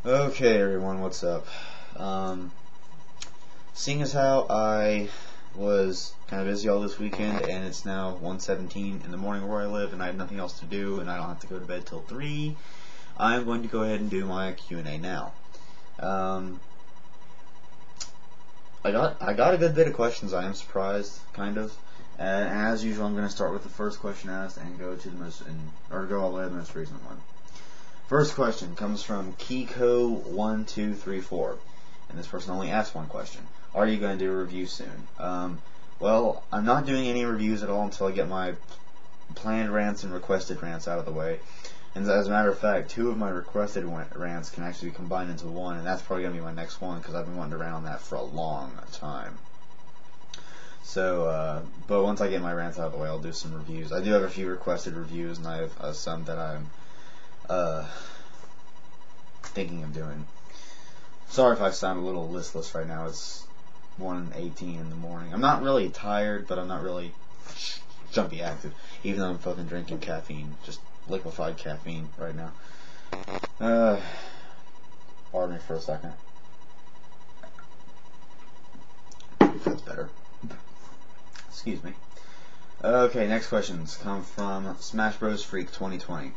Okay, everyone, what's up? Seeing as how I was kind of busy all this weekend, and it's now 1:17 in the morning where I live, and I have nothing else to do, and I don't have to go to bed till 3, I'm going to go ahead and do my Q&A now. I got a good bit of questions. I am surprised, kind of. And as usual, I'm going to start with the first question asked and go to go all the way to the most recent one. First question comes from Kiko1234, and this person only asked one question. Are you going to do a review soon? Well, I'm not doing any reviews at all until I get my planned rants and requested rants out of the way. And as a matter of fact, 2 of my requested rants can actually be combined into one, and that's probably going to be my next one because I've been wanting to rant on that for a long time. So, but once I get my rants out of the way, I'll do some reviews. I do have a few requested reviews, and I have some that I'm thinking of doing. Sorry if I sound a little listless right now. It's 1:18 in the morning. I'm not really tired, but I'm not really jumpy active, even though I'm fucking drinking caffeine, just liquefied caffeine right now. Pardon me for a second. That's better. Excuse me. Okay, next questions come from Smash Bros Freak 2020.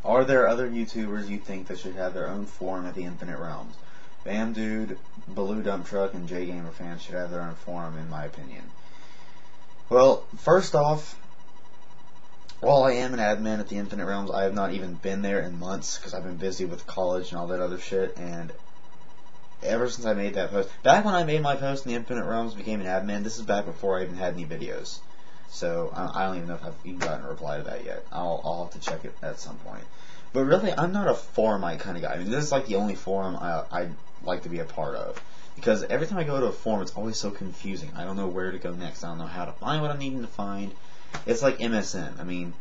Are there other YouTubers you think that should have their own forum at the Infinite Realms? Bam Dude, Baloo Dump Truck, and JGamer fans should have their own forum, in my opinion. Well, first off, while I am an admin at the Infinite Realms, I have not even been there in months because I've been busy with college and all that other shit, and ever since I made that post, back when I made my post in the Infinite Realms became an admin, this is back before I even had any videos. So, I don't even know if I've even gotten a reply to that yet. I'll have to check it at some point. But really, I'm not a forumite kind of guy. I mean, this is like the only forum I like to be a part of. Because every time I go to a forum, it's always so confusing. I don't know where to go next. I don't know how to find what I'm needing to find. It's like MSN. I mean,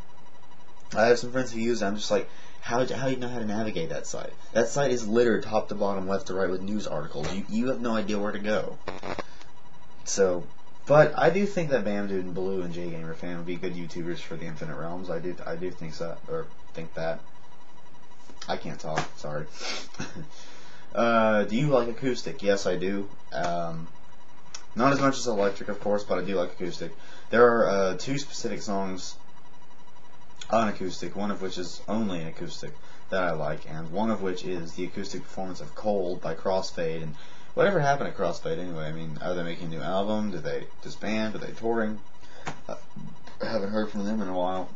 I have some friends who use it. I'm just like, how do you know how to navigate that site? That site is littered top to bottom, left to right with news articles. You have no idea where to go. So, but I do think that Bam Dude and Baloo and JGamer fan would be good YouTubers for the Infinite Realms. I do think so, or think that. I can't talk. Sorry. Do you like acoustic? Yes, I do. Not as much as electric, of course, but I do like acoustic. There are 2 specific songs on acoustic, one of which is only an acoustic that I like, and one of which is the acoustic performance of Cold by Crossfade. And whatever happened to Crossfade anyway? I mean, are they making a new album? Did they disband? Are they touring? I haven't heard from them in a while.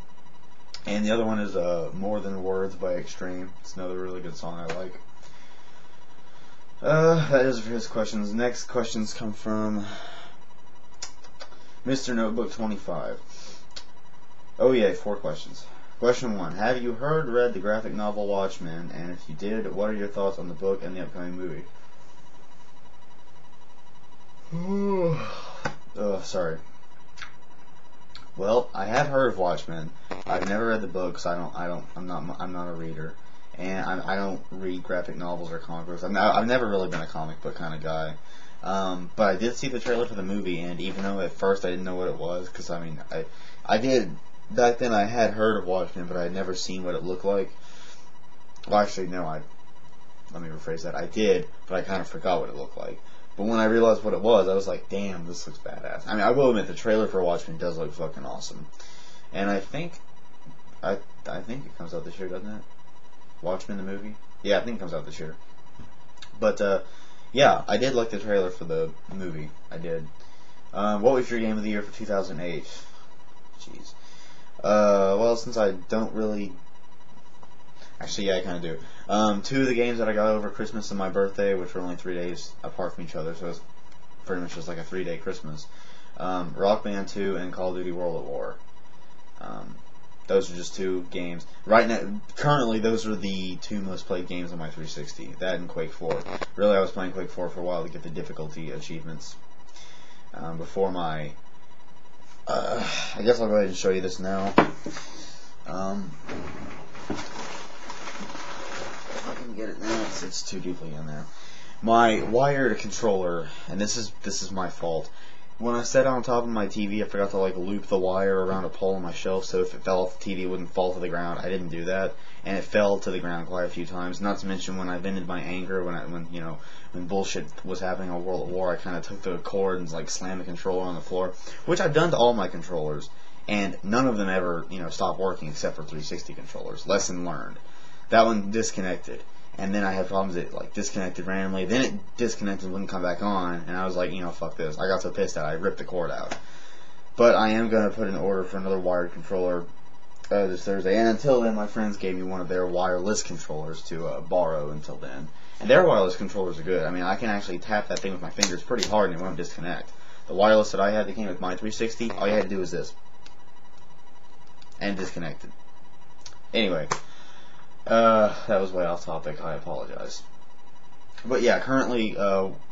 And the other one is More Than Words by Extreme. It's another really good song I like. That is for his questions. Next questions come from Mr. Notebook 25. Oh yeah, 4 questions. Question 1. Have you read the graphic novel Watchmen? And if you did, what are your thoughts on the book and the upcoming movie? Sorry. Well, I have heard of Watchmen. I've never read the book, so I'm not a reader, and I don't read graphic novels or comic books. I've never really been a comic book kind of guy. But I did see the trailer for the movie, and even though at first I didn't know what it was, because I mean, I did back then. I had heard of Watchmen, but I had never seen what it looked like. Well, actually, no. Let me rephrase that. I did, but I kind of forgot what it looked like. But when I realized what it was, I was like, damn, this looks badass. I mean, I will admit, the trailer for Watchmen does look fucking awesome. And I think it comes out this year, doesn't it? Watchmen, the movie? Yeah, I think it comes out this year. But, yeah, I did like the trailer for the movie. I did. What was your game of the year for 2008? Jeez. Well, since I don't really... Actually, yeah, I kind of do. 2 of the games that I got over Christmas and my birthday, which were only 3 days apart from each other, so it was pretty much just like a 3-day Christmas. Rock Band 2 and Call of Duty World at War. Those are just 2 games. Right now, currently, those are the 2 most played games on my 360. That and Quake 4. Really, I was playing Quake 4 for a while to get the difficulty achievements. Before my... I guess I'll go ahead and show you this now. Get it now. It's too deeply in there. My wired controller, and this is my fault. when I set it on top of my TV, I forgot to like loop the wire around a pole on my shelf, so if it fell off the TV, it wouldn't fall to the ground. I didn't do that, and it fell to the ground quite a few times. Not to mention when I vented my anger, when bullshit was happening on World at War, I kind of took the cord and like slammed the controller on the floor, which I've done to all my controllers, and none of them ever stopped working except for 360 controllers. Lesson learned. That one disconnected. And then I had problems. It like disconnected randomly. Then it disconnected and wouldn't come back on. And I was like, fuck this. I got so pissed that I ripped the cord out. But I am going to put an order for another wired controller this Thursday. And until then, my friends gave me one of their wireless controllers to borrow until then. And their wireless controllers are good. I mean, I can actually tap that thing with my fingers pretty hard and it won't disconnect. The wireless that I had that came with my 360, all you had to do was this. And disconnected. Anyway. That was way off topic. I apologize. But yeah, currently,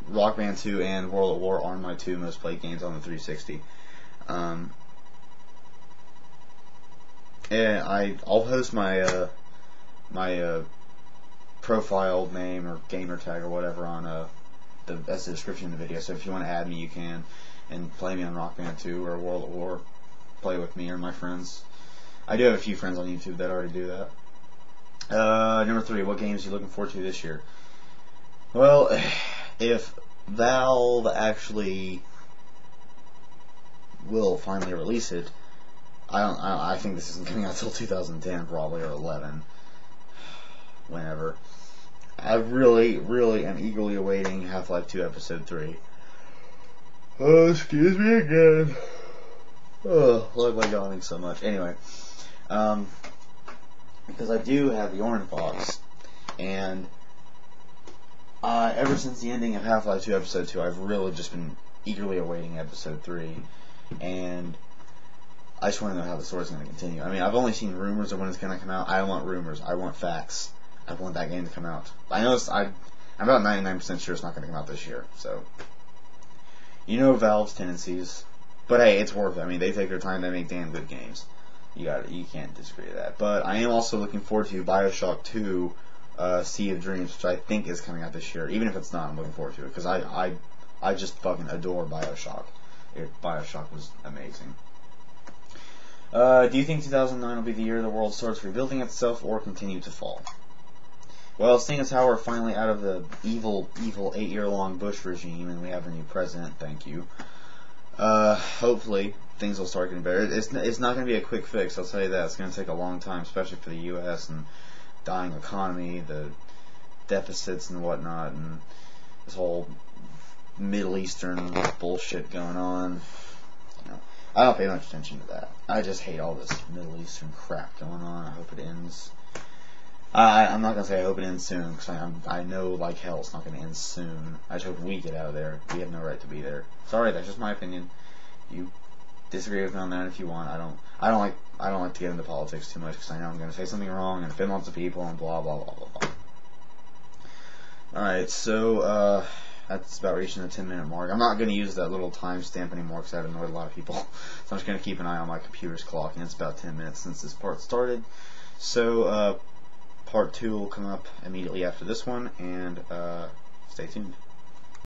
Rock Band 2 and World at War are my two most played games on the 360. And I'll post my profile name or gamer tag or whatever on that's the description of the video. So if you want to add me, you can, and play me on Rock Band 2 or World at War. Play with me or my friends. I do have a few friends on YouTube that already do that. Number 3, what games are you looking forward to this year? Well, if Valve actually will finally release it, I think this isn't coming out until 2010 probably, or 11, whenever. I really, really am eagerly awaiting Half-Life 2 Episode 3. Oh, excuse me again. Oh, why am I yawning so much? Anyway, because I do have the orange box, and ever since the ending of Half-Life 2 Episode 2, I've really just been eagerly awaiting Episode 3, and I just want to know how the story's going to continue. I mean, I've only seen rumors of when it's going to come out. I don't want rumors. I want facts. I want that game to come out. I know I'm about 99% sure it's not going to come out this year, so Valve's tendencies. But hey, it's worth it. I mean, they take their time to make damn good games. You can't disagree with that. But I am also looking forward to BioShock 2 Sea of Dreams, which I think is coming out this year. Even if it's not, I'm looking forward to it, because I just fucking adore BioShock. BioShock was amazing. Do you think 2009 will be the year the world starts rebuilding itself or continue to fall? Well, seeing as how we're finally out of the evil 8-year-long Bush regime and we have a new president, thank you, hopefully things will start getting better. It's not going to be a quick fix, I'll tell you that. It's going to take a long time, especially for the U.S. and dying economy, the deficits and whatnot, and this whole Middle Eastern bullshit going on. I don't pay much attention to that. I just hate all this Middle Eastern crap going on. I hope it ends. I'm not going to say I hope it ends soon, because I know like hell it's not going to end soon. I just hope we get out of there. We have no right to be there. Sorry, that's just my opinion. You disagree with me on that if you want. I don't like to get into politics too much, because I know I'm going to say something wrong and offend lots of people and blah blah blah blah blah. Alright, so that's about reaching the 10-minute mark. I'm not going to use that little timestamp anymore because that annoyed a lot of people. So I'm just going to keep an eye on my computer's clock, and it's about 10 minutes since this part started. So part 2 will come up immediately after this one, and stay tuned.